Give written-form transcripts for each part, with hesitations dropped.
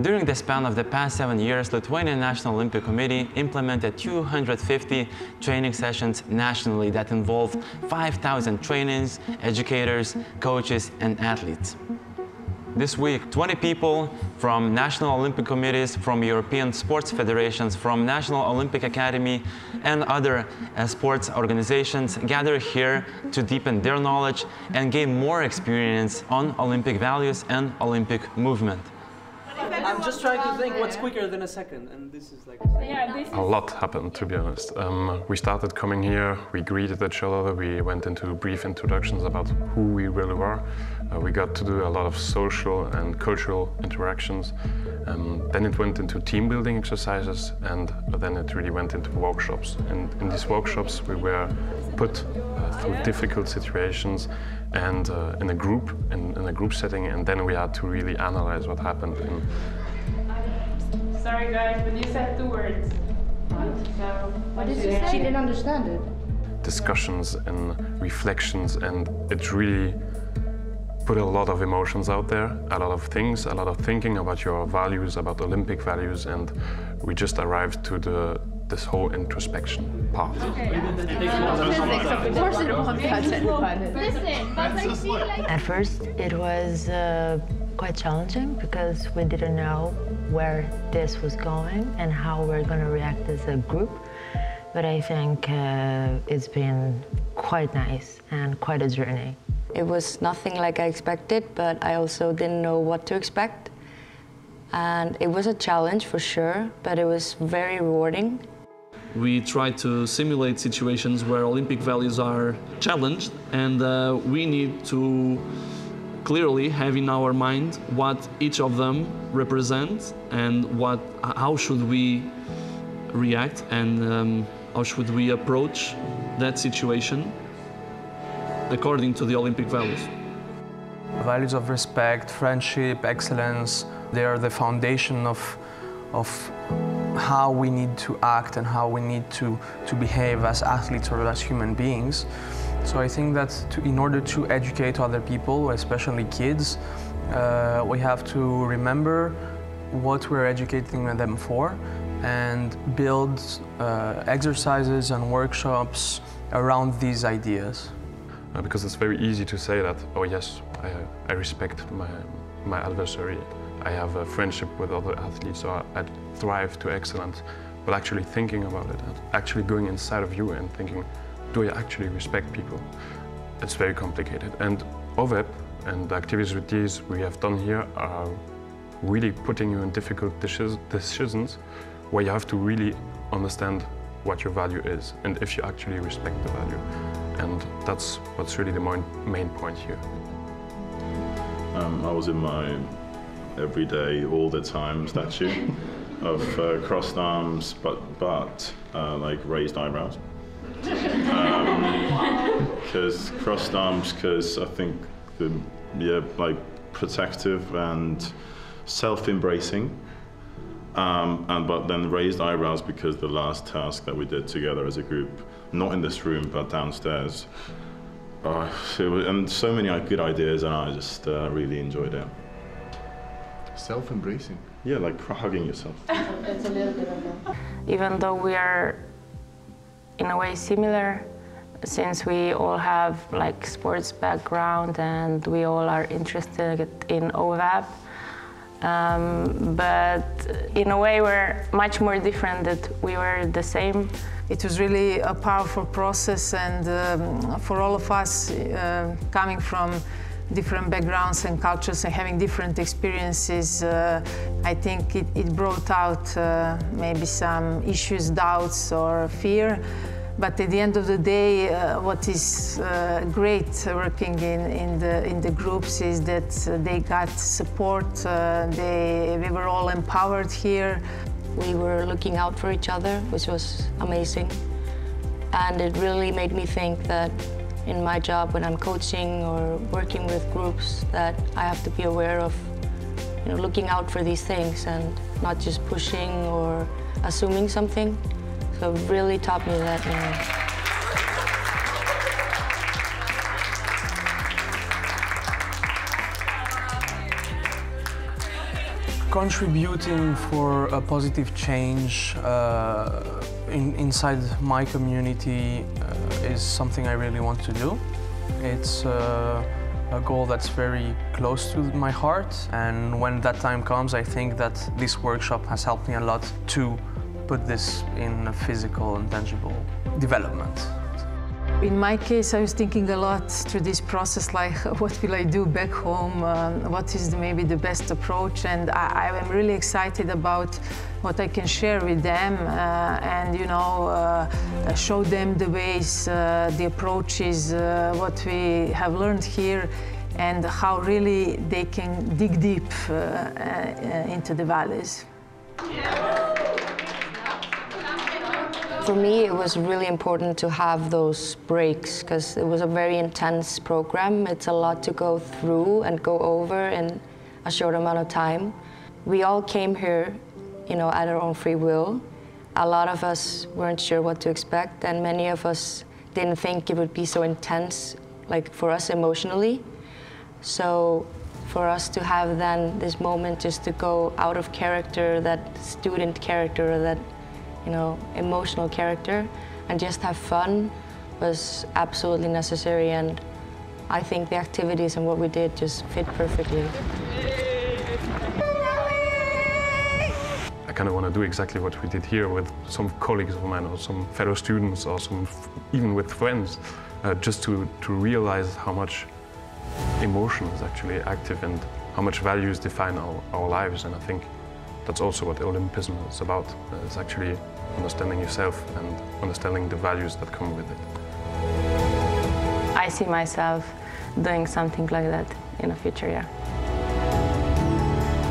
During the span of the past 7 years, Lithuanian National Olympic Committee implemented 250 training sessions nationally that involved 5,000 trainers, educators, coaches, and athletes. This week, 20 people from national Olympic committees, from European sports federations, from National Olympic Academy, and other sports organizations gathered here to deepen their knowledge and gain more experience on Olympic values and Olympic movement. I'm just trying to think what's quicker than a second, and this is like a lot happened, to be honest. We started coming here, we greeted each other, we went into brief introductions about who we really were. We got to do a lot of social and cultural interactions. Then it went into team building exercises, and then it really went into workshops. And in these workshops we were put through difficult situations and in a group setting, and then we had to really analyze what happened. Sorry guys, but you said 2 words. So, what did you say? She didn't understand it. Discussions and reflections, and it really put a lot of emotions out there, a lot of things, a lot of thinking about your values, about Olympic values, and we just arrived to this whole introspection part. At first, it was quite challenging because we didn't know where this was going and how we're going to react as a group. But I think it's been quite nice and quite a journey. It was nothing like I expected, but I also didn't know what to expect. And it was a challenge for sure, but it was very rewarding. We try to simulate situations where Olympic values are challenged, and we need to clearly have in our mind what each of them represents and how should we react and how should we approach that situation according to the Olympic values. values of respect, friendship, excellence. They are the foundation of how we need to act and how we need to behave as athletes or as human beings. So I think that in order to educate other people, especially kids, we have to remember what we're educating them for and build exercises and workshops around these ideas. Because it's very easy to say that, oh yes, I respect my adversary, I have a friendship with other athletes, or I thrive to excellence. But actually thinking about it, actually going inside of you and thinking, do I actually respect people? It's very complicated. And OVUP and the activities we have done here are really putting you in difficult decisions where you have to really understand what your value is and if you actually respect the value. And that's what's really the main point here. I was in my everyday, all the time statue of crossed arms, but like raised eyebrows. Because crossed arms, because I think like protective and self-embracing, but then raised eyebrows because the last task that we did together as a group, not in this room but downstairs, and so many good ideas, and I just really enjoyed it. Self-embracing? Yeah, like hugging yourself. It's a little bit of that. Even though we are in a way similar, since we all have like sports background and we all are interested in OVUP, but in a way we're much more different than we were the same. It was really a powerful process, and for all of us coming from different backgrounds and cultures and having different experiences, I think it brought out maybe some issues, doubts or fear. But at the end of the day, what is great working in the groups is that they got support, we were all empowered here. We were looking out for each other, which was amazing. And it really made me think that in my job, when I'm coaching or working with groups, that I have to be aware of, looking out for these things and not just pushing or assuming something. So it really taught me that. Contributing for a positive change inside my community is something I really want to do. It's a goal that's very close to my heart, and when that time comes, I think that this workshop has helped me a lot to put this in a physical and tangible development. In my case, I was thinking a lot through this process, like, what will I do back home? What is maybe the best approach? And I am really excited about what I can share with them and, you know, show them the ways, the approaches, what we have learned here, and how really they can dig deep into the values. For me, it was really important to have those breaks because it was a very intense program. It's a lot to go through and go over in a short amount of time. We all came here, you know, at our own free will. A lot of us weren't sure what to expect, and many of us didn't think it would be so intense, like for us emotionally. So for us to have then this moment just to go out of character, that student character, that, you know, emotional character, and just have fun was absolutely necessary, and I think the activities and what we did just fit perfectly. I kind of want to do exactly what we did here with some colleagues of mine or some fellow students or even with friends, just to realize how much emotion is actually active and how much values define our lives, and I think that's also what Olympism is about. It's actually understanding yourself and understanding the values that come with it. I see myself doing something like that in the future, yeah.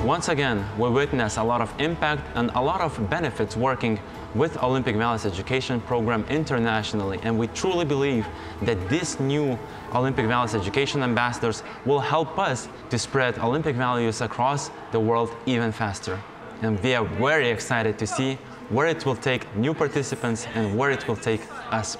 Once again, we witness a lot of impact and a lot of benefits working with Olympic Values Education Program internationally, and we truly believe that these new Olympic Values Education ambassadors will help us to spread Olympic values across the world even faster. And we are very excited to see where it will take new participants and where it will take us.